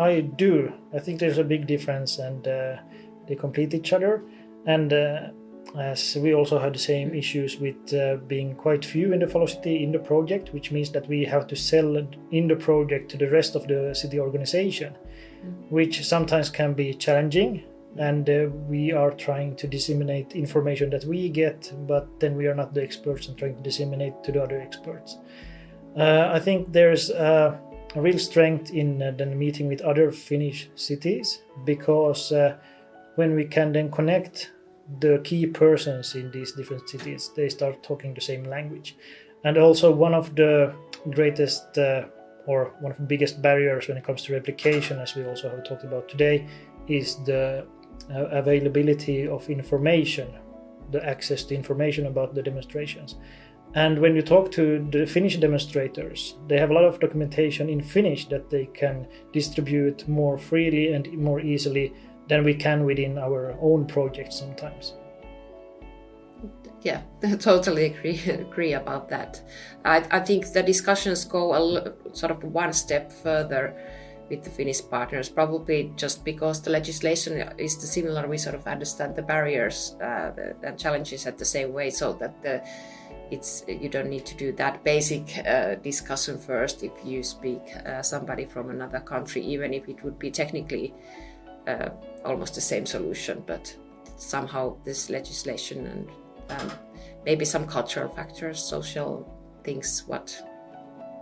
I do. I think there's a big difference, and they complete each other. And as we also had the same issues with being quite few in the velocity in the project, which means that we have to sell in the project to the rest of the city organization, which sometimes can be challenging. And we are trying to disseminate information that we get, but then we are not the experts and trying to disseminate to the other experts. I think there's a real strength in the meeting with other Finnish cities, because when we can then connect the key persons in these different cities, they start talking the same language. And also one of the greatest or one of the biggest barriers when it comes to replication, as we also have talked about today, is the availability of information, the access to information about the demonstrations. And when you talk to the Finnish demonstrators, they have a lot of documentation in Finnish that they can distribute more freely and more easily than we can within our own projects sometimes. Yeah, I totally agree about that. I think the discussions go sort of one step further with the Finnish partners, probably just because the legislation is similar. We sort of understand the barriers and challenges at the same way, so that you don't need to do that basic discussion first if you speak somebody from another country, even if it would be technically almost the same solution. But somehow this legislation and maybe some cultural factors, social things, what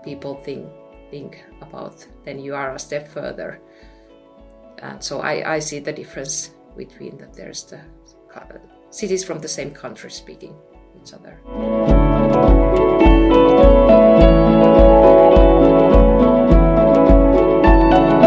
people think about, then you are a step further. And so I see the difference between that there's the cities from the same country speaking each other.